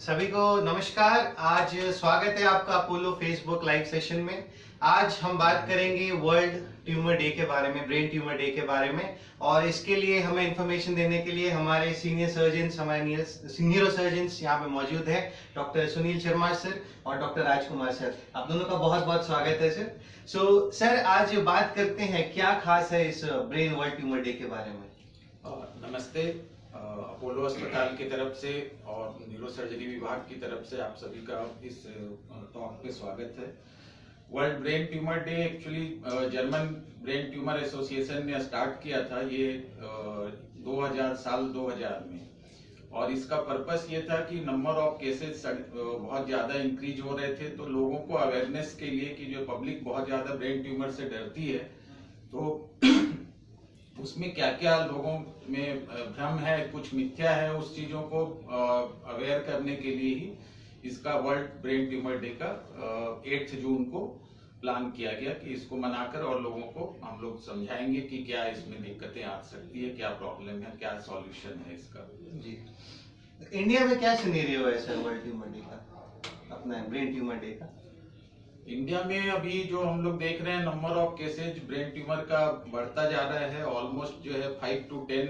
सभी को नमस्कार। आज स्वागत है आपका अपोलो फेसबुक लाइव सेशन में। आज हम बात करेंगे वर्ल्ड ट्यूमर डे के बारे में, ब्रेन ट्यूमर डे के बारे में। और इसके लिए हमें इंफॉर्मेशन देने के लिए हमारे सीनियर सर्जन्स, हमारे न्यूरो सर्जन्स यहाँ पे मौजूद हैं, डॉक्टर सुनील शर्मा सर और डॉक्टर राजकुमार सर। आप दोनों का बहुत बहुत स्वागत है सर। सर आज बात करते हैं, क्या खास है इस ब्रेन वर्ल्ड ट्यूमर डे के बारे में? नमस्ते। अपोलो अस्पताल की तरफ से और न्यूरो सर्जरी विभाग की तरफ से आप सभी का इस टॉक पे स्वागत है। World brain tumour day actually German brain tumour association ने स्टार्ट किया था ये 2000 में। और इसका पर्पस ये था कि नंबर ऑफ केसेस बहुत ज्यादा इंक्रीज हो रहे थे, तो लोगों को अवेयरनेस के लिए कि जो पब्लिक बहुत ज्यादा ब्रेन ट्यूमर से डरती है, तो उसमें क्या क्या लोगों में भ्रम है, कुछ मिथ्या है, उस चीजों को अवेयर करने के लिए ही इसका वर्ल्ड ब्रेन ट्यूमर डे का 8 जून को प्लान किया गया कि इसको मनाकर और लोगों को हम लोग समझाएंगे कि क्या इसमें दिक्कतें आ सकती है, क्या प्रॉब्लम है, क्या सॉल्यूशन है इसका। जी, इंडिया में क्या सिनेरियो है सर वर्ल्ड ट्यूमर डे का, अपना ब्रेन ट्यूमर डे का? इंडिया में अभी जो हम लोग देख रहे हैं, number of cases brain tumour का बढ़ता जा रहा है। ऑलमोस्ट जो है 5 to 10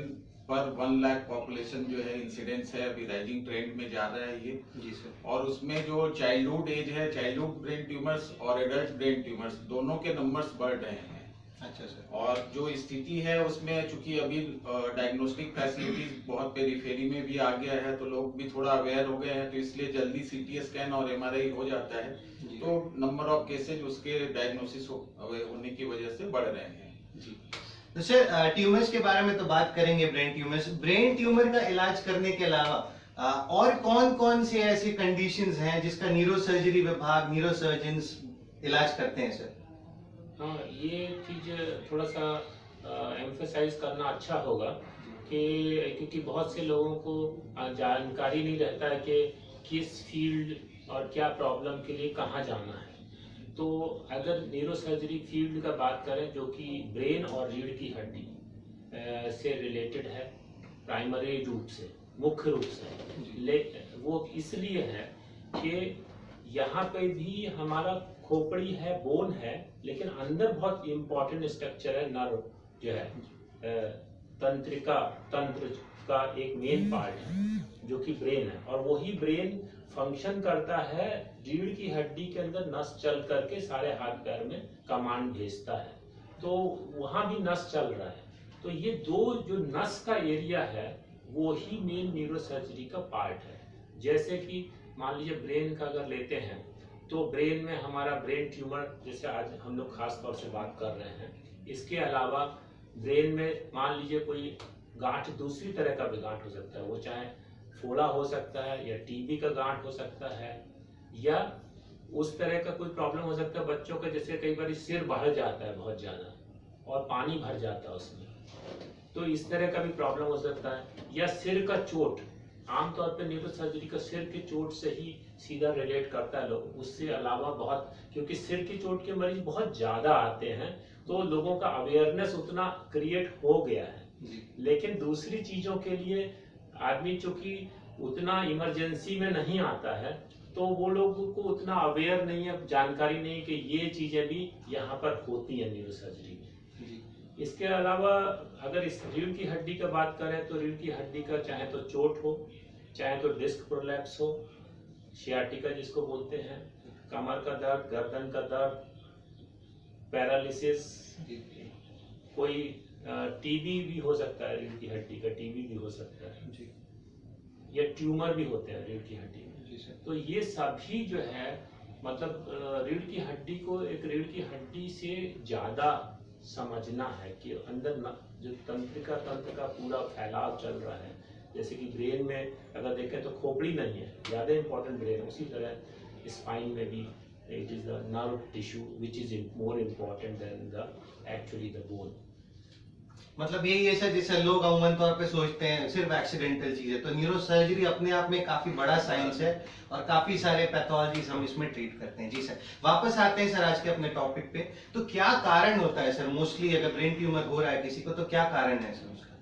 पर 1 लाख पॉपुलेशन जो है इंसिडेंस है, अभी राइजिंग ट्रेंड में जा रहा है ये। जी सर। और उसमें जो चाइल्डहुड एज है, चाइल्डहुड ब्रेन ट्यूमर्स और एडल्ट ब्रेन ट्यूमर्स दोनों के नंबर्स बढ़ रहे हैं। अच्छा सर। और जो स्थिति है उसमें चूंकि अभी डायग्नोस्टिक फैसिलिटीज बहुत पेरिफेरी में भी आ गया है, तो लोग भी थोड़ा अवेयर हो गए हैं, तो इसलिए जल्दी सीटी स्कैन और एमआरआई हो जाता है, तो नंबर ऑफ केसेज उसके डायग्नोसिस होने की वजह से बढ़ रहे हैं। जी, तो सर ट्यूमर्स के बारे में तो बात करेंगे, ब्रेन ट्यूमर्स। ब्रेन ट्यूमर का इलाज करने के अलावा और कौन कौन से ऐसे कंडीशंस हैं जिसका न्यूरो सर्जरी विभाग, न्यूरो सर्जन्स इलाज करते हैं सर? हाँ, ये चीज थोड़ा सा एम्फसाइज करना अच्छा होगा कि क्योंकि बहुत से लोगों को जानकारी नहीं रहता है कि किस फील्ड और क्या प्रॉब्लम के लिए कहाँ जाना है। तो अगर न्यूरो सर्जरी फील्ड का बात करें, जो कि ब्रेन और रीढ़ की हड्डी से रिलेटेड है प्राइमरी रूप से, मुख्य रूप से, वो इसलिए है कि यहाँ पे भी हमारा खोपड़ी है, बोन है, लेकिन अंदर बहुत इम्पोर्टेंट स्ट्रक्चर है, नर्व जो है, तंत्र का एक मेन पार्ट है जो कि ब्रेन है। और वही ब्रेन फंक्शन करता है, रीढ़ की हड्डी के अंदर नस चल करके सारे हाथ पैर में कमांड भेजता है, तो वहां भी नस चल रहा है। तो ये दो जो नस का एरिया है वो ही मेन न्यूरो सर्जरी का पार्ट है। जैसे कि मान लीजिए ब्रेन का अगर लेते हैं, तो ब्रेन में हमारा ब्रेन ट्यूमर, जैसे आज हम लोग खास तौर से बात कर रहे हैं, इसके अलावा ब्रेन में मान लीजिए कोई गांठ, दूसरी तरह का भी गांठ हो सकता है, वो चाहे फोड़ा हो सकता है या टीबी का गांठ हो सकता है, या उस तरह का कोई प्रॉब्लम हो सकता है बच्चों का, जैसे कई बार सिर बढ़ जाता है बहुत ज्यादा और पानी भर जाता है उसमें, तो इस तरह का भी प्रॉब्लम हो सकता है। या सिर का चोट, आमतौर पर न्यूरो सर्जरी का सिर की चोट से ही सीधा रिलेट करता है लोग, उससे अलावा बहुत, क्योंकि सिर की चोट के मरीज बहुत ज्यादा आते हैं, तो लोगों का अवेयरनेस उतना क्रिएट हो गया है। लेकिन दूसरी चीजों के लिए आदमी चूंकि उतना इमरजेंसी में नहीं आता है, तो वो लोगों को उतना अवेयर नहीं है, जानकारी नहीं कि ये चीजें भी यहाँ पर होती है न्यूरो सर्जरी में। इसके अलावा अगर इस रीढ़ की हड्डी का बात करें, तो रीढ़ की हड्डी का चाहे तो चोट हो, चाहे तो डिस्क प्रोलैप्स हो, सियाटिका जिसको बोलते हैं, कमर का दर्द, गर्दन का दर्द, पैरालिसिस, कोई टीबी भी हो सकता है, रीढ़ की हड्डी का टीबी भी हो सकता है जी, या ट्यूमर भी होते हैं रीढ़ की हड्डी में जी सर। तो ये सभी जो है, मतलब रीढ़ की हड्डी को एक रीढ़ की हड्डी से ज्यादा समझना है कि अंदर जो तंत्र का पूरा फैलाव चल रहा है। जैसे कि ब्रेन में अगर देखें तो खोपड़ी नहीं है, ज्यादा इंपॉर्टेंट ब्रेन, उसी तरह स्पाइन में भी it is the nerve tissue which is more important then the actually the bone. मतलब यही है सर, जैसे लोग अमूमन तौर पे सोचते हैं सिर्फ एक्सीडेंटल चीज है, तो न्यूरो सर्जरी अपने आप में काफी बड़ा साइंस है और काफी सारे पैथोलॉजीज हम इसमें ट्रीट करते हैं। जी सर, वापस आते हैं सर आज के अपने टॉपिक पे। तो क्या कारण होता है सर, मोस्टली अगर ब्रेन ट्यूमर हो रहा है किसी को, तो क्या कारण है सर उसका?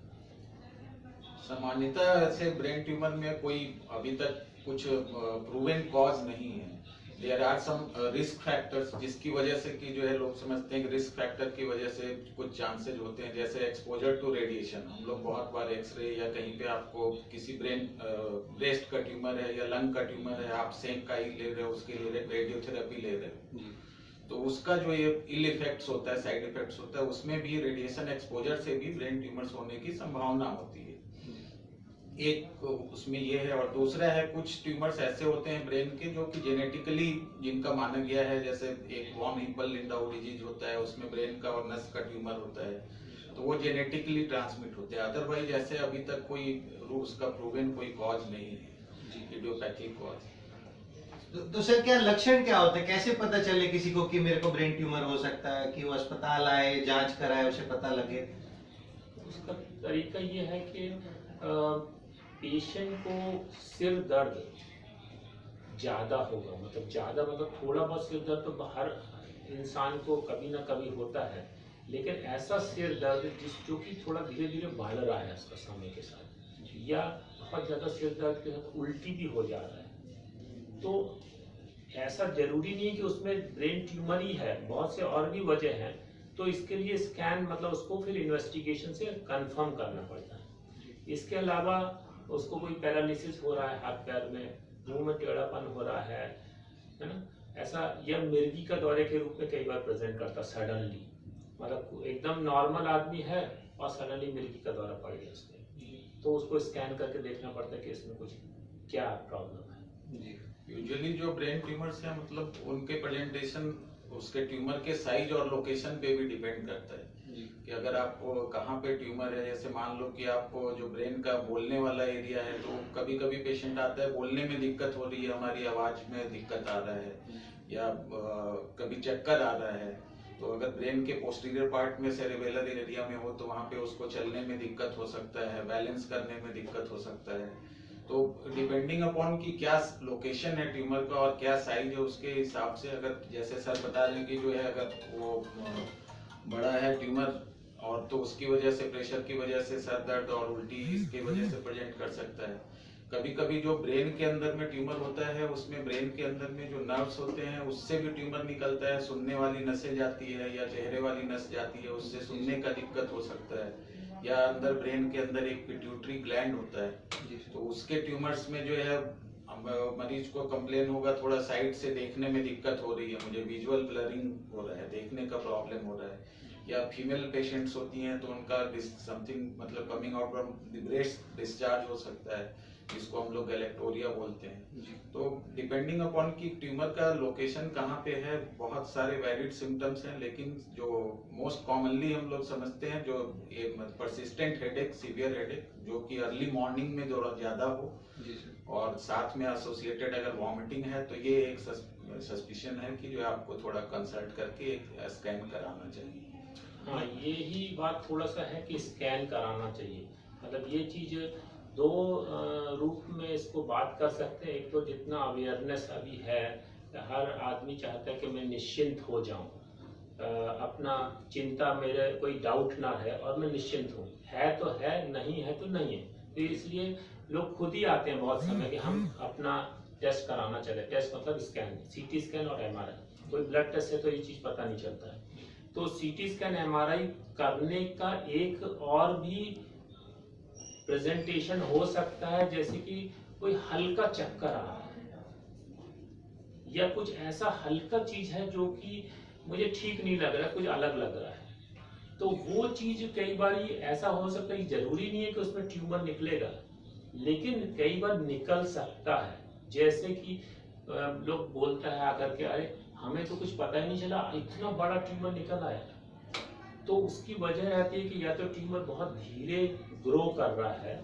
सामान्यतः ऐसे ब्रेन ट्यूमर में कोई अभी तक कुछ प्रूवन कॉज नहीं है। There are some risk factors जिसकी वजह से कि जो है लोग समझते हैं कि रिस्क फैक्टर की वजह से कुछ चांसेस होते हैं, जैसे एक्सपोजर टू रेडिएशन। हम लोग बहुत बार एक्सरे या कहीं पे आपको किसी ब्रेस्ट का ट्यूमर है या लंग का ट्यूमर है, आप सेंक का ही ले रहे हो, उसके लिए रेडियोथेरेपी ले रहे हो, तो उसका जो ये इल इफेक्ट्स होता है, साइड इफेक्ट्स होता है, उसमें भी रेडिएशन एक्सपोजर से भी ब्रेन ट्यूमर्स होने की संभावना होती है। एक उसमें ये है, और दूसरा है कुछ ट्यूमर्स ऐसे होते हैं ब्रेन के जो कि जेनेटिकली जिनका माना गया है, जैसे एक वॉन हिपल लिंडाउ डिजीज होता है, उसमें ब्रेन का और नस का ट्यूमर होता है, तो वो जेनेटिकली ट्रांसमिट होते हैं। अदरवाइज ऐसे अभी तक कोई उसका प्रूवन कोई कॉज नहीं है, इडियोपैथिक कॉज। तो सर क्या लक्षण क्या होते हैं, कैसे पता चले किसी को कि मेरे को ब्रेन ट्यूमर हो सकता है, कि वो अस्पताल आए, जांच कराए, उसे पता लगे? उसका तरीका ये है कि पेशेंट को सिर दर्द ज्यादा होगा, मतलब थोड़ा बहुत सिर दर्द तो हर इंसान को कभी ना कभी होता है, लेकिन ऐसा सिर दर्द जो कि थोड़ा धीरे धीरे बढ़ रहा है उसका समय के साथ, या बहुत ज्यादा सिर दर्द के साथ उल्टी भी हो जा रहा है, तो ऐसा जरूरी नहीं है कि उसमें ब्रेन ट्यूमर ही है, बहुत से और भी वजह हैं। तो इसके लिए स्कैन, मतलब उसको फिर इन्वेस्टिगेशन से कंफर्म करना पड़ता है। इसके अलावा उसको कोई पैरालिसिस हो रहा है हाथ पैर में, मुंह में टेढ़ापन हो रहा है ना, ऐसा, या मिर्गी का दौरे के रूप में कई बार प्रेजेंट करता सडनली, मतलब एकदम नॉर्मल आदमी है और सडनली मिर्गी का दौरा पड़ गया उसमें, तो उसको स्कैन करके देखना पड़ता है कि इसमें कुछ क्या प्रॉब्लम है। यूजुअली जो ब्रेन ट्यूमर्स हैं, मतलब उनके प्रेजेंटेशन उसके ट्यूमर के साइज और लोकेशन पे भी डिपेंड करता है कि अगर आपको कहाँ पे ट्यूमर है। जैसे मान लो कि आपको जो ब्रेन का बोलने वाला एरिया है, तो कभी कभी पेशेंट आता है बोलने में दिक्कत हो रही है, हमारी आवाज में दिक्कत आ रहा है, या कभी चक्कर आ रहा है, तो अगर ब्रेन के पोस्टीरियर पार्ट में सेरेबेलर एरिया में हो तो वहाँ पे उसको चलने में दिक्कत हो सकता है, बैलेंस करने में दिक्कत हो सकता है। तो डिपेंडिंग अपॉन कि क्या लोकेशन है ट्यूमर का और क्या साइज है, उसके हिसाब से, अगर जैसे सर बता रहे हैं कि जो है अगर वो बड़ा है ट्यूमर और तो उसकी वजह से, प्रेशर की वजह से सर दर्द और उल्टी इसकी वजह से प्रेजेंट कर सकता है। कभी कभी जो ब्रेन के अंदर में ट्यूमर होता है, उसमें ब्रेन के अंदर में जो नर्व्स होते हैं उससे भी ट्यूमर निकलता है, सुनने वाली नसें जाती है या चेहरे वाली नस जाती है, उससे सुनने का दिक्कत हो सकता है। या अंदर ब्रेन के अंदर एक पिट्यूटरी ग्लैंड होता है, तो उसके ट्यूमर्स में जो है मरीज को कंप्लेन होगा थोड़ा साइड से देखने में दिक्कत हो रही है, मुझे विजुअल ब्लरिंग हो रहा है, देखने का प्रॉब्लम हो रहा है। या फीमेल पेशेंट्स होती हैं तो उनका समथिंग, मतलब coming out from the breast discharge हो सकता है, जिसको हम लोग गैलेक्टोरिया बोलते हैं। तो डिपेंडिंग अपॉन कि ट्यूमर का लोकेशन कहाँ पे है, बहुत सारे वैलिड सिम्टम्स हैं, लेकिन जो मोस्ट कॉमनली हम लोग समझते हैं, जो ये परसिस्टेंट हेडेक, सीवियर हेडेक, जो कि अर्ली मॉर्निंग में जो ज्यादा हो और साथ में एसोसिएटेड अगर वॉमिटिंग है, तो ये एक सस्पिशन है कि जो आपको थोड़ा कंसल्ट करके एक स्कैन कराना चाहिए। हाँ, ये ही बात थोड़ा सा है कि स्कैन कराना चाहिए। मतलब ये चीज दो रूप में इसको बात कर सकते हैं। एक तो जितना अवेयरनेस अभी है, हर आदमी चाहता है कि मैं निश्चिंत हो जाऊं, अपना चिंता, मेरे कोई डाउट ना है और मैं निश्चिंत हूँ, है तो है, नहीं है तो नहीं है। तो इसलिए लोग खुद ही आते हैं बहुत समय कि हम अपना टेस्ट कराना चले। टेस्ट मतलब स्कैन, सीटी स्कैन और एमआरआई। कोई ब्लड टेस्ट है तो ये चीज पता नहीं चलता है। तो सीटी स्कैन, एमआरआई करने का एक और भी प्रेजेंटेशन हो सकता है, जैसे कि कोई हल्का चक्कर आ रहा है या कुछ ऐसा हल्का चीज है जो कि मुझे ठीक नहीं लग रहा, कुछ अलग लग रहा है। तो वो चीज कई बार ऐसा हो सकता है, जरूरी नहीं है कि उसमें ट्यूमर निकलेगा, लेकिन कई बार निकल सकता है। जैसे कि लोग बोलता है आकर के, अरे हमें तो कुछ पता ही नहीं चला, इतना बड़ा ट्यूमर निकल आया। तो उसकी वजह रहती है कि या तो ट्यूमर बहुत धीरे ग्रो कर रहा है,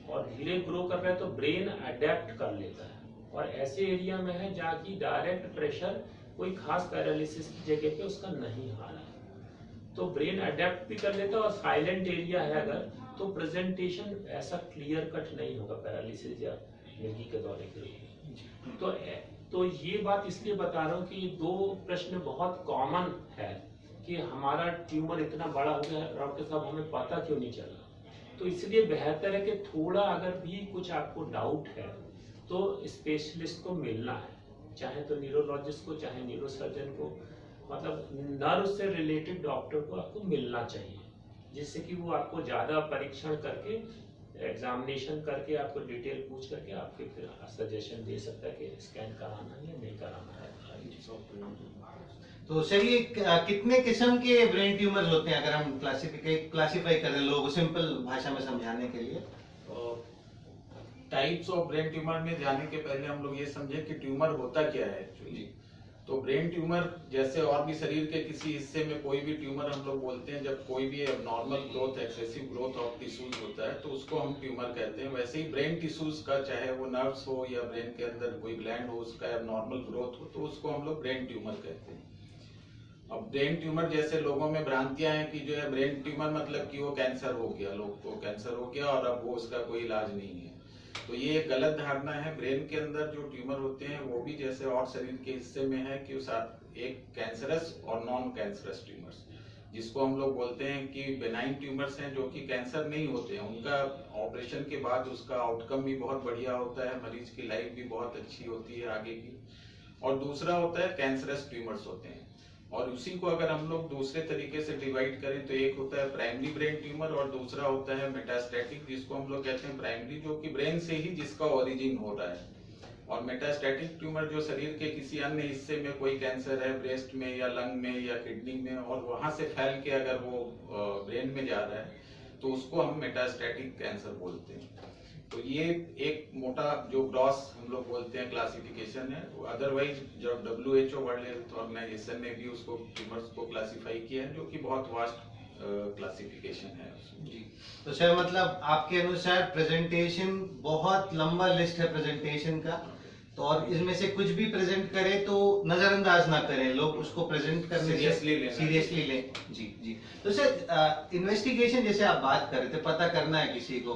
और धीरे ग्रो कर रहा है तो ब्रेन अडेप्ट कर लेता है, और ऐसे एरिया में है जहाँ की डायरेक्ट प्रेशर कोई खास पैरालिसिस की जगह पे उसका नहीं आ रहा है, तो ब्रेन अडेप्ट भी कर लेता है। और साइलेंट एरिया है अगर, तो प्रेजेंटेशन ऐसा क्लियर कट नहीं होगा पैरालिसिस या मिर्गी के दौरे के लिए। तो ये बात इसलिए बता रहा हूँ कि दो प्रश्न बहुत कॉमन है कि हमारा ट्यूमर इतना बड़ा हो गया डॉक्टर साहब, हमें पता क्यों नहीं चला। तो इसलिए बेहतर है कि थोड़ा अगर भी कुछ आपको डाउट है तो स्पेशलिस्ट को मिलना है, चाहे तो न्यूरोलॉजिस्ट को चाहे न्यूरोसर्जन को, मतलब नर्व से रिलेटेड डॉक्टर को आपको मिलना चाहिए, जिससे कि वो आपको ज़्यादा परीक्षण करके एग्जामिनेशन करके आपको डिटेल पूछ करके आपके फिर सजेशन दे सकता है कि स्कैन कराना है या नहीं कराना है। तो चलिए कितने किस्म के ब्रेन ट्यूमर्स होते हैं अगर हम क्लासिफाई करें लोगों को सिंपल भाषा में समझाने के लिए? टाइप्स ऑफ ब्रेन ट्यूमर में जाने के पहले हम लोग ये समझे कि ट्यूमर होता क्या है एक्चुअली। तो ब्रेन ट्यूमर जैसे और भी शरीर के किसी हिस्से में कोई भी ट्यूमर हम लोग बोलते हैं, जब कोई भी abnormal growth excessive growth of tissues होता है तो उसको हम ट्यूमर कहते हैं। वैसे ही ब्रेन टिश्यूज का, चाहे वो नर्व्स हो या ब्रेन के अंदर कोई ग्लैंड हो, उसका एबनॉर्मल ग्रोथ हो तो उसको हम लोग ब्रेन ट्यूमर कहते हैं। अब ब्रेन ट्यूमर जैसे लोगों में भ्रांतियां हैं कि जो है ब्रेन ट्यूमर मतलब कि वो कैंसर हो गया, लोग को कैंसर हो गया और अब वो उसका कोई इलाज नहीं है। तो ये एक गलत धारणा है। ब्रेन के अंदर जो ट्यूमर होते हैं वो भी जैसे और शरीर के हिस्से में है कि एक कैंसरस और नॉन कैंसरस ट्यूमर्स, जिसको हम लोग बोलते हैं कि बेनाइन ट्यूमर्स हैं जो कि कैंसर नहीं होते हैं, उनका ऑपरेशन के बाद उसका आउटकम भी बहुत बढ़िया होता है, मरीज की लाइफ भी बहुत अच्छी होती है आगे की। और दूसरा होता है कैंसरस ट्यूमर्स होते हैं, और उसी को अगर हम लोग दूसरे तरीके से डिवाइड करें तो एक होता है प्राइमरी ब्रेन ट्यूमर और दूसरा होता है मेटास्टैटिक, जिसको हम लोग कहते हैं प्राइमरी, जो कि ब्रेन से ही जिसका ओरिजिन हो रहा है। और मेटास्टैटिक ट्यूमर जो शरीर के किसी अन्य हिस्से में कोई कैंसर है, ब्रेस्ट में या लंग में या किडनी में, और वहां से फैल के अगर वो ब्रेन में जा रहा है तो उसको हम मेटास्टैटिक कैंसर बोलते हैं। तो ये एक मोटा जो ग्रॉस हम लोग बोलते हैं क्लासिफिकेशन है। अदरवाइज जब WHO वर्ल्ड हेल्थ ऑर्गेनाइजेशन ने भी उसको ट्यूमर्स को क्लासिफाई किया है, जो कि बहुत वास्ट क्लासिफिकेशन है जी। तो सर मतलब आपके अनुसार प्रेजेंटेशन बहुत लंबा लिस्ट है प्रेजेंटेशन का, तो और इसमें से कुछ भी प्रेजेंट करें तो नजरअंदाज ना करें, लोग उसको प्रेजेंट करने सीरियसली लें। जी जी। तो सर इन्वेस्टिगेशन जैसे आप बात कर रहे थे, पता करना है किसी को,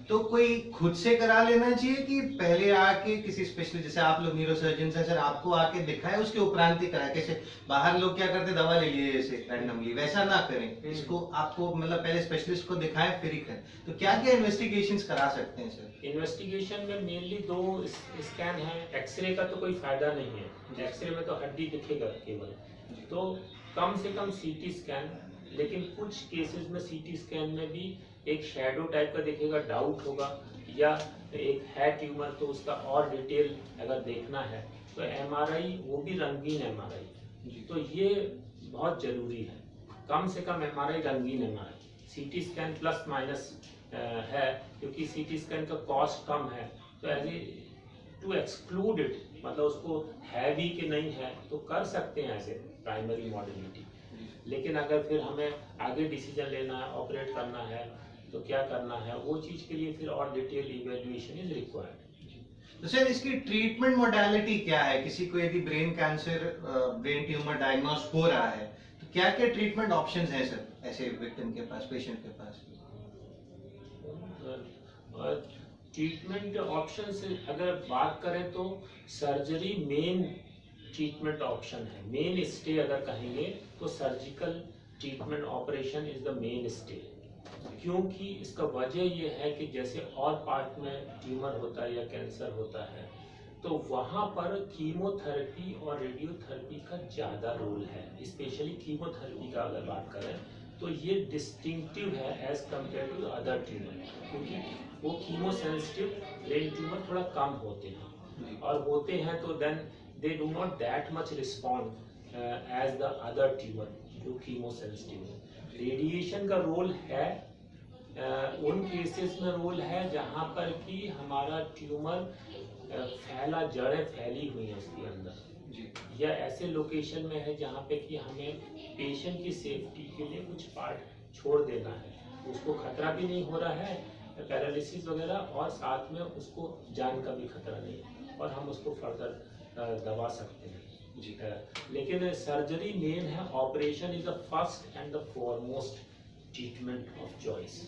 तो कोई खुद से करा लेना चाहिए कि पहले आके किसी स्पेशलिस्ट, जैसे आप लोग न्यूरोसर्जन है सर, आपको आके दिखाए उसके उपरांत ही कराए? कैसे बाहर लोग क्या करते, दवा ले लिए जैसे रैंडमली, वैसा ना करें, इसको आपको मतलब पहले स्पेशलिस्ट को दिखाएं फिर ही करें। तो क्या क्या इन्वेस्टिगेशंस करा सकते हैं सर? इन्वेस्टिगेशन में मेनली 2 स्कैन है। एक्सरे का तो कोई फायदा नहीं है, एक्सरे में तो हड्डी दिखेगा केवल, तो कम से कम सीटी स्कैन। लेकिन कुछ केसेस में सीटी स्कैन में भी एक शैडो टाइप का दिखेगा, डाउट होगा, या एक है ट्यूमर तो उसका और डिटेल अगर देखना है तो MRI, वो भी रंगीन MRI, तो ये बहुत जरूरी है। कम से कम MRI, रंगीन MRI। CT scan plus minus है, क्योंकि सीटी स्कैन का कॉस्ट कम है, तो as a to exclude it, मतलब उसको है भी कि नहीं है तो कर सकते हैं एज ए प्राइमरी मॉडलिटी। लेकिन अगर फिर हमें आगे डिसीजन लेना है, ऑपरेट करना है, तो क्या करना है, वो चीज के लिए फिर और डिटेल इवैल्यूएशन इज रिक्वायर्ड। तो सर इसकी ट्रीटमेंट मोडालिटी क्या है? किसी को यदि brain cancer, brain tumour diagnose हो रहा है तो क्या क्या ट्रीटमेंट ऑप्शंस हैं सर ऐसे विक्टिम के पास, पेशेंट के पास? ट्रीटमेंट ऑप्शन से अगर बात करें तो सर्जरी मेन ट्रीटमेंट ऑप्शन है। मेन स्टे अगर कहेंगे तो surgical treatment, operation is the main stay. क्योंकि इसका वजह यह है कि जैसे और पार्ट में ट्यूमर होता है या कैंसर होता है तो वहाँ पर कीमोथेरेपी और रेडियोथेरेपी का ज़्यादा रोल है। स्पेशली कीमोथेरेपी का अगर बात करें तो ये डिस्टिंक्टिव है as compare to other tumour, क्योंकि वो कीमो सेंसिटिव ब्रेन ट्यूमर थोड़ा कम होते हैं, और होते हैं तो then they do not that much respond as the other tumour जो कीमो सेंसिटिव है। रेडिएशन का रोल है उन केसेस में रोल है जहाँ पर कि हमारा ट्यूमर फैला, जड़ें फैली हुई हैं उसके अंदर, या ऐसे लोकेशन में है जहाँ पे कि हमें पेशेंट की सेफ्टी के लिए कुछ पार्ट छोड़ देना है, उसको खतरा भी नहीं हो रहा है पैरालिसिस वगैरह, और साथ में उसको जान का भी खतरा नहीं है, और हम उसको फर्दर दबा सकते हैं जी। लेकिन सर्जरी मेन है, operation is the first and the foremost treatment of choice.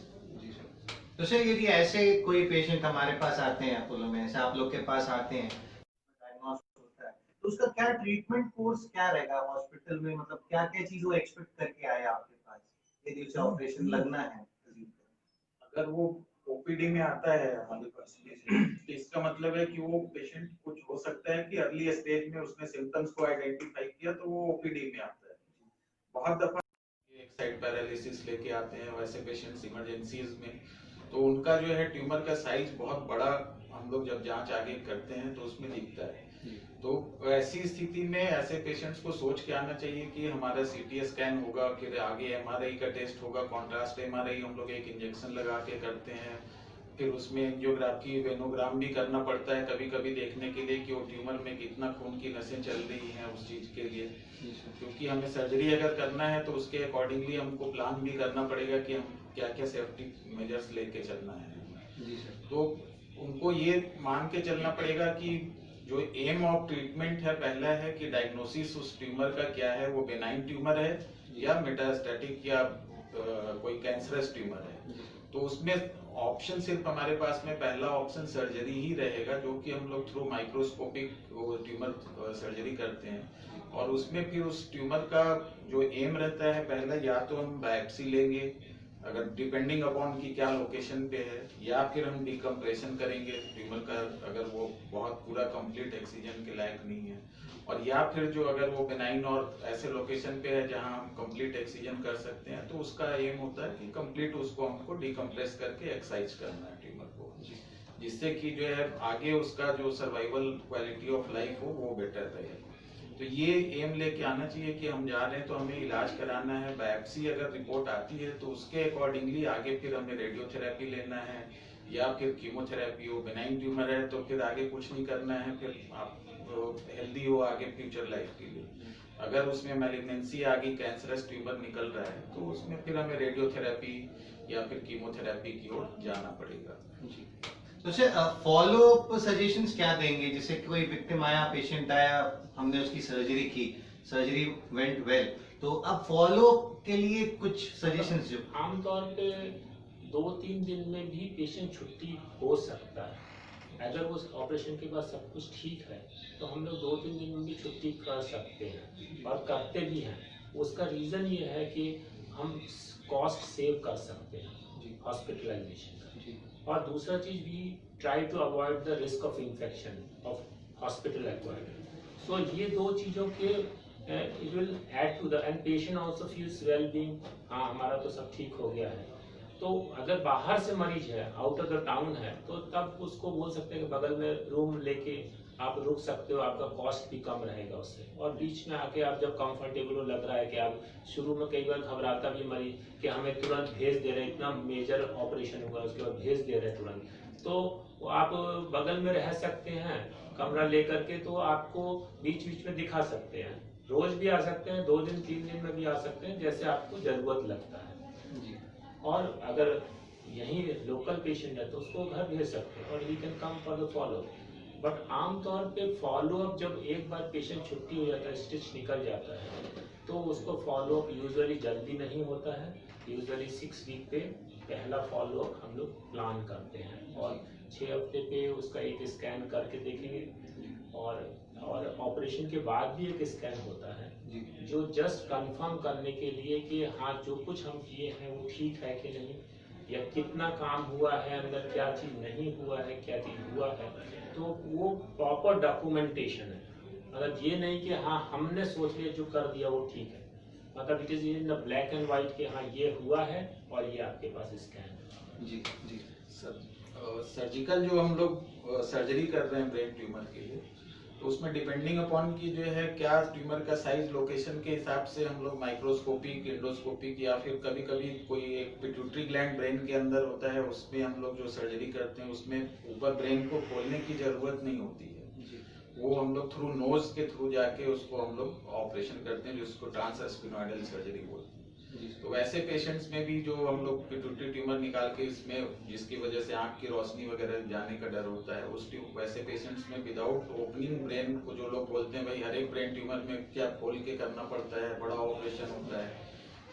तो सर यदि ऐसे कोई पेशेंट हमारे पास आते हैं अपोलो में, ऐसे आप लोग के पास आते हैं, डायग्नोस होता है, तो उसका क्या ट्रीटमेंट कोर्स क्या रहेगा हॉस्पिटल में? मतलब क्या क्या चीज वो एक्सपेक्ट करके आए आपके पास यदि उसे ऑपरेशन लगना है? अगर वो ओपीडी में आता है हमारे पास तो इसका मतलब है कि वो पेशेंट कुछ हो सकता है कि अर्ली स्टेज में उसने सिम्टम्स को आइडेंटिफाई किया तो वो ओपीडी में आता है। बहुत दफा एक साइड पैरालिसिस लेके आते हैं वैसे पेशेंट्स इमरजेंसीज में, तो उनका जो है ट्यूमर का साइज बहुत बड़ा हम लोग जब जांच आगे करते हैं तो उसमें दिखता है। तो ऐसी स्थिति में ऐसे पेशेंट्स को सोच के आना चाहिए कि हमारा सीटी स्कैन होगा, फिर आगे एमआरआई का टेस्ट होगा, कॉन्ट्रास्ट एमआरआई हम लोग एक इंजेक्शन लगा के करते हैं, फिर उसमें एंजियोग्राफी वेनोग्राम भी करना पड़ता है कभी कभी देखने के लिए कि वो ट्यूमर में कितना खून की नसें चल रही हैं उस चीज के लिए, क्योंकि हमें सर्जरी अगर करना है तो उसके अकॉर्डिंगली हमको प्लान भी करना पड़ेगा कि हम क्या क्या सेफ्टी मेजर्स लेके चलना है। तो उनको ये मान के चलना पड़ेगा कि जो एम ऑफ ट्रीटमेंट है पहला है कि डायग्नोसिस उस ट्यूमर का क्या है, वो बेनाइन ट्यूमर है या मेटास्टैटिक या कोई कैंसरस ट्यूमर है। तो उसमें ऑप्शन सिर्फ हमारे पास में पहला ऑप्शन सर्जरी ही रहेगा, जो कि हम लोग थ्रू माइक्रोस्कोपिक ट्यूमर सर्जरी करते हैं। और उसमें फिर उस ट्यूमर का जो एम रहता है पहला, या तो हम बायोप्सी लेंगे अगर डिपेंडिंग अपॉन की क्या लोकेशन पे है, या फिर हम डिकम्प्रेशन करेंगे ट्यूमर का अगर वो बहुत पूरा कंप्लीट एक्सीजन के लायक नहीं है, और या फिर जो अगर वो बेनाइन और ऐसे लोकेशन पे है जहां हम कंप्लीट एक्सीजन कर सकते हैं तो उसका एम होता है कि कंप्लीट उसको हमको डिकम्प्रेस करके एक्सरसाइज करना है ट्यूमर को, जिससे कि जो है आगे उसका जो सर्वाइवल क्वालिटी ऑफ लाइफ हो वो बेटर रहे। तो ये एम लेके आना चाहिए कि हम जा रहे हैं तो हमें इलाज कराना है। बायोप्सी अगर रिपोर्ट आती है तो उसके अकॉर्डिंगली आगे फिर हमें रेडियोथेरेपी लेना है या फिर कीमोथेरेपी हो। बेनाइन ट्यूमर है तो फिर आगे कुछ नहीं करना है, फिर आप हेल्दी हो आगे फ्यूचर लाइफ के लिए। अगर उसमें मैलिग्नेंसी आ गई, कैंसरस ट्यूमर निकल रहा है, तो उसमें फिर हमें रेडियोथेरेपी या फिर कीमोथेरेपी की ओर जाना पड़ेगा। तो सर फॉलो अप सजेशंस क्या देंगे? जैसे कोई विक्टिम आया, पेशेंट आया, हमने उसकी सर्जरी की, सर्जरी वेंट वेल, तो अब फॉलो अप के लिए कुछ सजेशंस जो आमतौर पे 2-3 दिन में भी पेशेंट छुट्टी हो सकता है। अगर वो ऑपरेशन के बाद सब कुछ ठीक है तो हम लोग 2-3 दिन में भी छुट्टी कर सकते हैं और करते भी हैं। उसका रीज़न ये है कि हम कॉस्ट सेव कर सकते हैं हॉस्पिटलाइजेशन का। और दूसरा चीज़ भी try to avoid the risk of infection of hospital acquired. So ये दो चीज़ों के it will add to the end patient also feels well being, हाँ हमारा तो सब ठीक हो गया है। तो अगर बाहर से मरीज है, आउट ऑफ द टाउन है, तो तब उसको बोल सकते हैं कि बगल में रूम लेके आप रुक सकते हो, आपका कॉस्ट भी कम रहेगा उससे। और बीच में आके आप जब कंफर्टेबल लग रहा है कि आप शुरू में कई बार घबराता भी मरीज कि हमें तुरंत भेज दे रहे, इतना मेजर ऑपरेशन हुआ उसके बाद भेज दे रहे तुरंत, तो आप बगल में रह सकते हैं कमरा लेकर के, तो आपको बीच बीच में दिखा सकते हैं। रोज भी आ सकते हैं, 2 दिन 3 दिन में भी आ सकते हैं, जैसे आपको जरूरत लगता है जी। और अगर यहीं लोकल पेशेंट है तो उसको घर भेज सकते हैं और he can come for the follow. But आमतौर पे फॉलो अप जब एक बार पेशेंट छुट्टी हो जाता है, स्टिच निकल जाता है, तो उसको फॉलो अप यूजुअली जल्दी नहीं होता है। यूजुअली 6 वीक पे पहला फॉलो अप हम लोग प्लान करते हैं और 6 हफ्ते पे उसका एक स्कैन करके देखेंगे और ऑपरेशन के बाद भी एक स्कैन होता है जो जस्ट कंफर्म करने के लिए कि हाँ जो कुछ हम किए हैं वो ठीक है कि नहीं, या कितना काम हुआ है अंदर, क्या चीज़ नहीं हुआ है, क्या चीज़ हुआ है। तो वो प्रॉपर डॉक्यूमेंटेशन है, मतलब ये नहीं कि हाँ हमने सोच लिया जो कर दिया वो ठीक है, मतलब it is in the black and white कि हाँ ये हुआ है और ये आपके पास स्कैन है। जी जी सर, सर्जिकल जो हम लोग सर्जरी कर रहे हैं ब्रेन ट्यूमर के लिए, तो उसमें डिपेंडिंग अपॉन की जो है क्या ट्यूमर का साइज, लोकेशन के हिसाब से हम लोग माइक्रोस्कोपिक, एंडोस्कोपिक या फिर कभी कभी कोई एक पिट्यूटरी ग्लैंड ब्रेन के अंदर होता है, उसमें हम लोग जो सर्जरी करते हैं उसमें ऊपर ब्रेन को खोलने की जरूरत नहीं होती है। वो हम लोग थ्रू नोज के थ्रू जाके उसको हम लोग ऑपरेशन करते हैं, जिसको ट्रांसस्पिनोइडल सर्जरी बोलते हैं। तो वैसे पेशेंट्स में भी जो हम लोग पिट्यूटरी ट्यूमर निकाल के इसमें, जिसकी वजह से आंख की रोशनी वगैरह जाने का डर होता है, उस वैसे पेशेंट्स में विदाउट ओपनिंग ब्रेन को, जो लोग बोलते हैं भाई हर एक ब्रेन ट्यूमर में क्या खोल के करना पड़ता है, बड़ा ऑपरेशन होता है,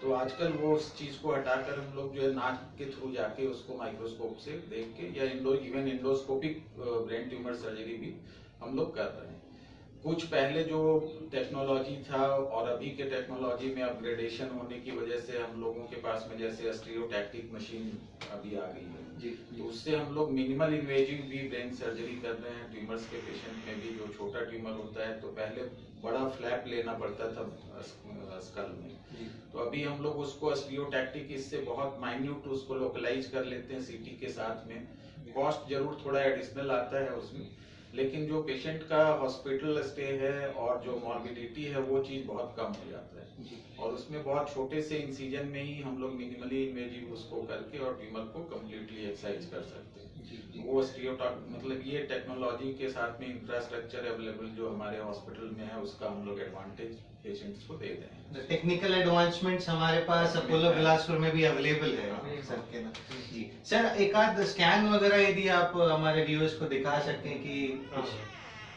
तो आजकल वो उस चीज को हटाकर हम लोग जो है नाक के थ्रू जाके उसको माइक्रोस्कोप से देख के, या even endoscopic brain tumour surgery भी हम लोग कर रहे हैं। कुछ पहले जो टेक्नोलॉजी था और अभी के टेक्नोलॉजी में अपग्रेडेशन होने की वजह से हम लोगों के पास में जैसे स्टीरियोटैक्टिक मशीन अभी आ गई है जी तो उससे हम लोग मिनिमल इन्वेजिव भी ब्रेन सर्जरी कर रहे हैं। ट्यूमर्स के पेशेंट में भी जो छोटा ट्यूमर होता है तो पहले बड़ा फ्लैप लेना पड़ता था स्कल में, तो अभी हम लोग उसको स्टीरियोटैक्टिक इससे बहुत माइन्यूट उसको लोकलाइज कर लेते हैं सीटी के साथ में। कॉस्ट जरूर थोड़ा एडिशनल आता है उसमें, लेकिन जो पेशेंट का हॉस्पिटल स्टे है और जो मॉर्बिडिटी है वो चीज बहुत कम हो जाता है। और उसमें बहुत छोटे से इंसिजन में ही हम लोग मिनिमली इन्वेजिव उसको करके और ट्यूमर को कम्प्लीटली एक्साइज कर सकते हैं। वो स्टीरियोटॉक मतलब ये टेक्नोलॉजी के साथ में इंफ्रास्ट्रक्चर अवेलेबल जो हमारे हॉस्पिटल में है उसका हम लोग एडवांटेज पेशेंट्स को दे रहे हैं। टेक्निकल एडवांसमेंट्स हमारे पास अपोलो बिलासपुर में भी अवेलेबल है सर के ना। जी सर, एक आध स्कैन वगैरह यदि आप हमारे व्यूअर्स को दिखा सकें कि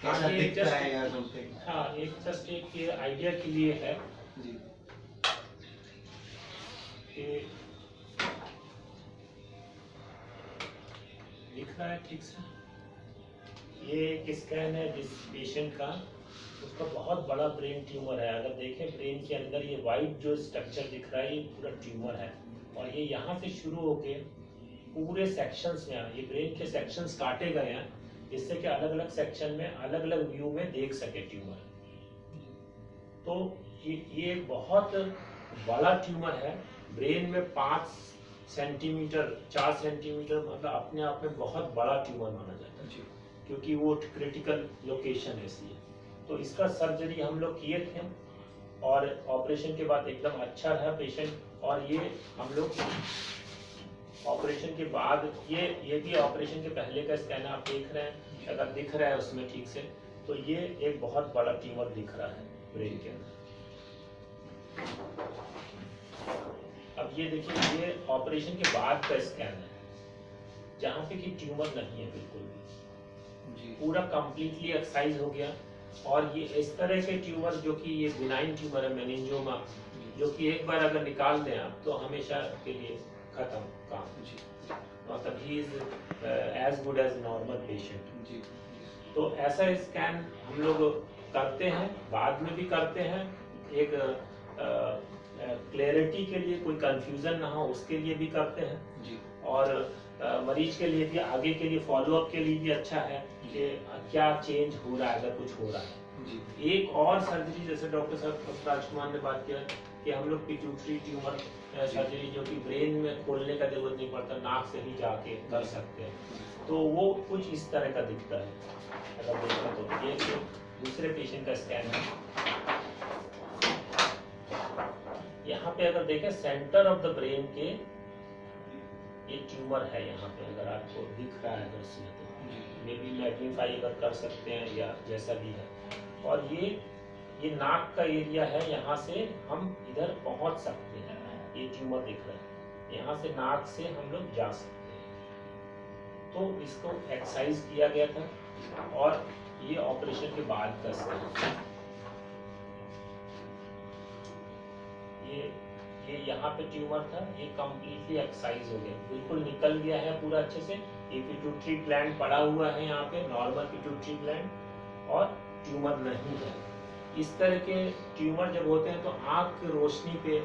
कैसा ये दिखता just- है या समथिंग। हाँ, एक जस्ट एक आइडिया के लिए है जी कि दिख रहा है ठीक से। ये एक स्कैन है जिस पेशेंट का, उसका बहुत बड़ा ब्रेन ट्यूमर है। अगर देखें ब्रेन के अंदर ये वाइट जो स्ट्रक्चर दिख रहा है ये पूरा ट्यूमर है और ये यहाँ से शुरू होके पूरे सेक्शंस में ये ब्रेन के सेक्शंस काटे गए हैं जिससे कि अलग अलग सेक्शन में अलग अलग व्यू में देख सके ट्यूमर। तो ये एक बहुत बड़ा ट्यूमर है। ब्रेन में 5 सेंटीमीटर 4 सेंटीमीटर मतलब अपने आप में बहुत बड़ा ट्यूमर माना जाता है क्योंकि वो क्रिटिकल लोकेशन है इसलिए। तो इसका सर्जरी हम लोग किए थे और ऑपरेशन के बाद एकदम अच्छा रहा पेशेंट। और ये हम लोग ऑपरेशन के बाद ये भी ऑपरेशन के पहले का स्कैन आप देख रहे हैं, अगर दिख रहा है उसमें ठीक से, तो ये एक बहुत बड़ा ट्यूमर दिख रहा है ब्रेन के अंदर। अब ये देखिए ये ऑपरेशन के बाद का स्कैन है जहाँ पे कि ट्यूमर नहीं है बिल्कुल भी, पूरा कंप्लीटली एक्सरसाइज हो गया। और ये इस तरह के ट्यूमर जो कि ये बिनाइन ट्यूमर है मेनिंजियोमा, जो कि एक बार अगर निकाल दें आप तो हमेशा के लिए खत्म काम। मतलब he is as good as normal patient. तो ऐसा स्कैन हम लोग करते हैं, बाद में भी करते हैं, एक क्लैरिटी के लिए, कोई कंफ्यूजन ना हो उसके लिए भी करते हैं। और मरीज के लिए भी आगे के लिए फॉलोअप के लिए भी अच्छा है कि क्या चेंज हो रहा है अगर कुछ हो रहा है। एक और सर्जरी जैसे डॉक्टर साहब राजकुमार ने बात किया कि हम लोग पिट्यूटरी ट्यूमर सर्जरी जो कि ब्रेन में खोलने का जरूरत नहीं पड़ता, नाक से ही जाके कर सकते हैं। तो वो कुछ इस तरह का दिखता है अगर देखा तो। ये दूसरे पेशेंट का स्कैन है। यहाँ पे अगर देखें सेंटर ऑफ द ब्रेन के ये ट्यूमर है यहाँ पे, अगर आपको दिख रहा है अगर इसमें तो मे बी मैग्नीफाई अगर कर सकते हैं या जैसा भी है। और ये नाक का एरिया है, यहाँ से हम इधर पहुंच सकते हैं। ये ट्यूमर दिख रहा है, यहाँ से नाक से हम लोग जा सकते हैं। तो इसको एक्सरसाइज किया गया था और ये ऑपरेशन के बाद का स्कैन। ये यहाँ पे ट्यूमर था, ये कम्प्लीटली एक्सरसाइज हो गया, बिल्कुल निकल गया है पूरा अच्छे से। ये पिट्यूटरी ग्लैंड पड़ा हुआ है यहाँ पे, नॉर्मल पिट्यूटरी ग्लैंड, और ट्यूमर नहीं है। इस तरह के ट्यूमर जब होते हैं तो आँख की रोशनी पे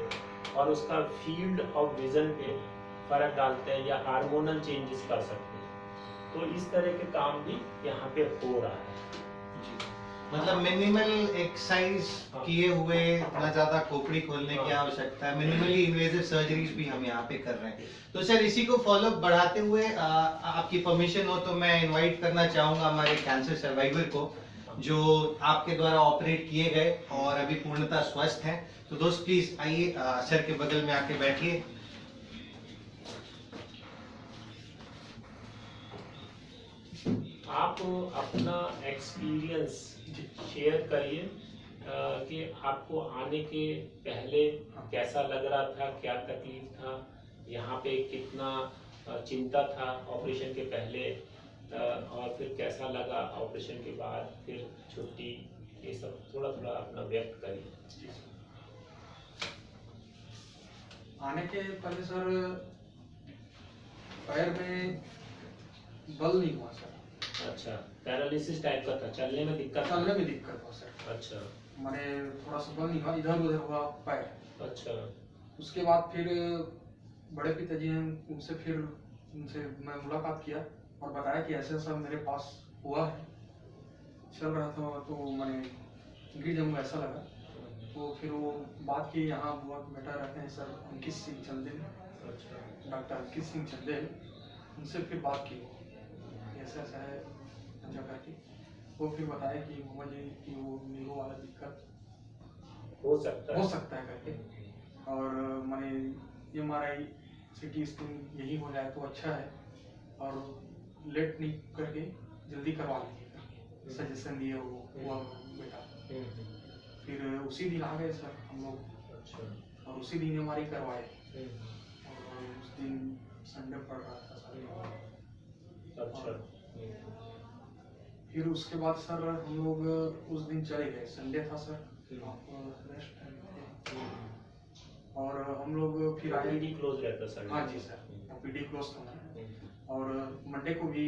और उसका फील्ड ऑफ विजन पे फर्क डालते हैं या हार्मोनल चेंजेस कर सकते हैं। तो इस तरह के काम भी यहाँ पे हो रहा है। मतलब मिनिमल एक्सरसाइज किए हुए, ना ज्यादा खोपड़ी खोलने की आवश्यकता है, मिनिमली इन्वेजिव सर्जरीज भी हम यहाँ पे कर रहे हैं। तो सर इसी को फॉलो बढ़ाते हुए आपकी परमिशन हो तो मैं इनवाइट करना चाहूंगा हमारे कैंसर सर्वाइवर को जो आपके द्वारा ऑपरेट किए गए और अभी पूर्णतः स्वस्थ हैं। तो दोस्त प्लीज आइए सर के बगल में आके बैठिए। आप अपना एक्सपीरियंस शेयर करिए कि आपको आने के पहले कैसा लग रहा था, क्या तकलीफ था, यहाँ पे कितना चिंता था ऑपरेशन के पहले, और फिर कैसा लगा ऑपरेशन के बाद, फिर छुट्टी, ये सब थोड़ा थोड़ा अपना व्यक्त करिए। आने के पहले सर पैर में बल नहीं हुआ सर। अच्छा, पैरालिसिस टाइप का था, चलने में दिक्कत था? चलने में दिक्कत हुआ सर। अच्छा मैंने थोड़ा सा बल नहीं हुआ, इधर उधर हुआ पैर। अच्छा। उसके बाद फिर बड़े पिताजी हैं, उनसे मैं मुलाकात किया और बताया कि ऐसा ऐसा मेरे पास हुआ है, चल रहा था तो मैंने गिर जाऊंगा ऐसा लगा। तो फिर वो बात की, यहाँ बुआ बेटा रहते हैं सर अंकित सिंह चंदेल, अच्छा डॉक्टर अंकित सिंह चंदेल, उनसे फिर बात की, ऐसा ऐसा है जगह की। वो फिर बताया कि मामा जी कि वो नीरो वाला दिक्कत हो सकता है करके, और मैंने MRI CT स्कैन यही हो जाए तो अच्छा है, और लेट नहीं करके जल्दी करवा लीजिए करके सजेशन दिए वो हुआ बेटा। फिर उसी दिन आ गए सर हम लोग, अच्छा और उसी दिन MRI करवाए, और उस दिन संडे पड़ रहा था सर। अच्छा। फिर उसके बाद सर हम लोग उस दिन चले गए, संडे था सर, आप रेस्ट थे, और हम लोग फिर आए। ओपीडी क्लोज रहता सर? हाँ जी सर, OPD क्लोज था, और मंडे को भी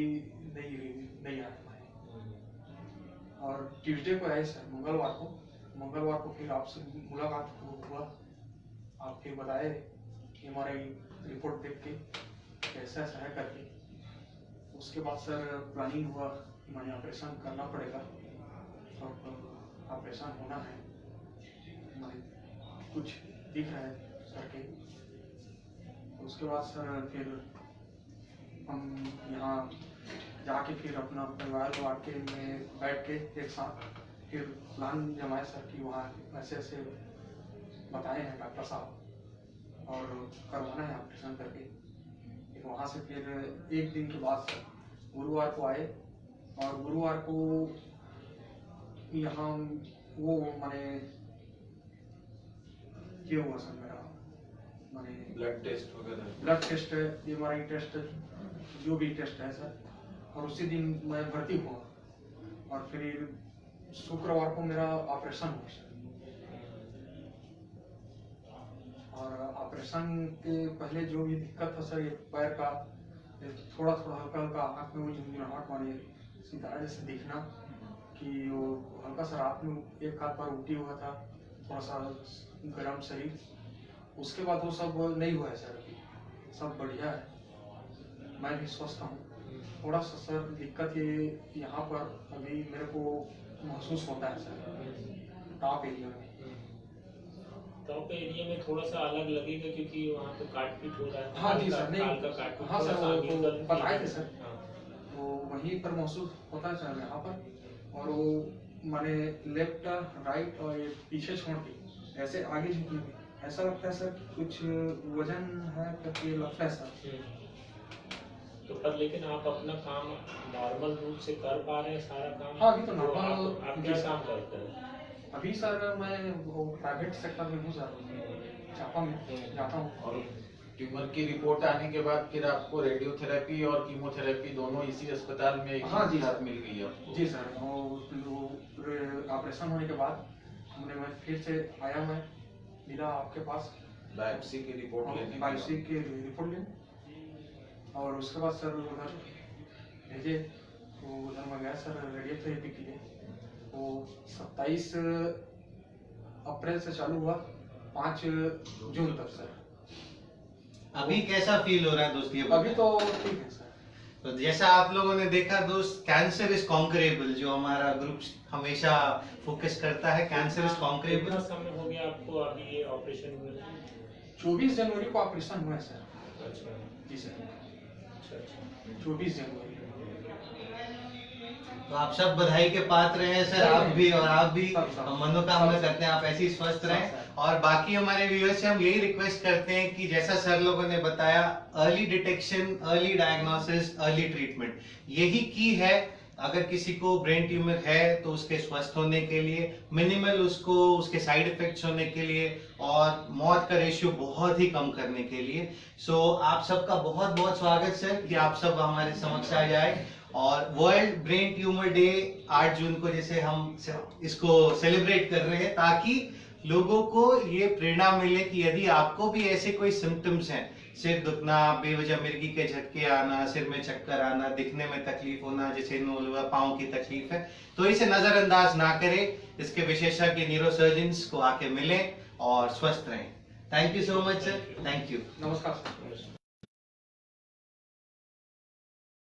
नहीं आए हमारे, और ट्यूसडे को आए सर, मंगलवार को फिर आपसे मुलाकात हुआ। आप फिर बताए MRI रिपोर्ट देख के कैसा ऐसा है करके। उसके बाद सर प्लानिंग हुआ कि मैंने ऑपरेशन करना पड़ेगा, और ऑपरेशन होना है, मैंने कुछ दिख रहा है सर के। उसके बाद सर फिर हम यहाँ जाके फिर अपना परिवार को आके में बैठ के एक साथ फिर प्लान जमाए सर कि वहाँ ऐसे ऐसे बताए हैं डॉक्टर साहब, और करवाना है ऑपरेशन करके। फिर वहाँ से फिर एक दिन के बाद सर गुरुवार को आए, और गुरुवार को यहाँ वो मैंने ये हुआ सर मेरा, मैंने ब्लड टेस्ट वगैरह, ब्लड टेस्ट है, MRI टेस्ट, जो भी टेस्ट है सर, और उसी दिन मैं भर्ती हुआ, और फिर शुक्रवार को मेरा ऑपरेशन हुआ सर। और ऑपरेशन के पहले जो भी दिक्कत था सर, ये पैर का थोड़ा हल्का हल्का आँख में वो झुंझुनाहट माने सितारा जैसे दिखना, कि वो हल्का सा रात में एक हाथ पर उल्टी हुआ था, थोड़ा सा गर्म शरीर। उसके बाद वो सब नहीं हुआ है सर, अभी सब बढ़िया है, मैं भी स्वस्थ हूँ। थोड़ा सा सर दिक्कत ये यहाँ पर अभी मेरे को महसूस होता है सर, टॉप एरिया में। टॉप एरिया में थोड़ा सा अलग लगेगा क्योंकि वहाँ पे काट-पीट हो रहा है। हाँ जी सर, नहीं हाँ सर, वो बताए थे सर, हाँ। तो वहीं पर महसूस होता है सर यहाँ पर। और वो मैंने लेफ्ट राइट और ये पीछे छोड़ के ऐसे आगे झुकी हुई, ऐसा लगता है सर कि कुछ वजन है करके लगता है सर। तो पर लेकिन आप अपना काम नॉर्मल रूप से कर पा रहे हैं सारा काम? हाँ, अभी तो नॉर्मल। आप क्या काम करते हैं? अभी सर मैं वो प्राइवेट सेक्टर में हूँ सर, चापा में जाता हूँ। और ट्यूमर की रिपोर्ट आने के बाद फिर आपको रेडियोथेरेपी और कीमोथेरेपी दोनों इसी अस्पताल में एक जी साथ सर, मिल गई आपको? जी सर, ऑपरेशन होने के बाद मैं फिर से आया, मैं मिला आपके पास बायोप्सी की रिपोर्ट लेने, बायोप्सी की रिपोर्ट लेने, और उसके बाद सर उधर भेजे, तो उधर मैं गया सर रेडियोथेरेपी के लिए। वो 27 अप्रैल से चालू हुआ, 5 जून तक सर। अभी कैसा फील हो रहा है दोस्त? ये अभी तो ठीक है सर। तो जैसा आप लोगों ने देखा दोस्त, कैंसर इज कॉन्करेबल, जो हमारा ग्रुप हमेशा फोकस करता है, कैंसर इज कॉन्करेबल। कितना समय हो गया आपको अभी ये ऑपरेशन हुए? 24 जनवरी को ऑपरेशन हुआ है सर। अच्छा जी सर, अच्छा 24 जनवरी। तो आप सब बधाई के पात्र हैं सर, आप भी और आप भी मनोकामना करते हैं आप ऐसे ही स्वस्थ रहें। और बाकी हमारे व्यूअर्स से हम यही रिक्वेस्ट करते हैं कि जैसा सर लोगों ने बताया, early detection, early diagnosis, early treatment, यही की है। अगर किसी को ब्रेन ट्यूमर है तो उसके स्वस्थ होने के लिए, मिनिमल उसको उसके साइड इफेक्ट्स होने के लिए, और मौत का रेशियो बहुत ही कम करने के लिए। सो आप सबका बहुत बहुत स्वागत सर कि आप सब हमारे समक्ष आ जाए। और वर्ल्ड ब्रेन ट्यूमर डे 8 जून को जैसे हम इसको सेलिब्रेट कर रहे हैं, ताकि लोगों को ये प्रेरणा मिले कि यदि आपको भी ऐसे कोई सिम्टम्स हैं, सिर दुखना, बेवजह मिर्गी के झटके आना, सिर में चक्कर आना, दिखने में तकलीफ होना, जैसे पाँव की तकलीफ है, तो इसे नजरअंदाज ना करें। इसके विशेषज्ञ न्यूरोसर्जन्स को आके मिलें और स्वस्थ रहें। Thank you so much sir, thank you. नमस्कार सर। नमस्कार।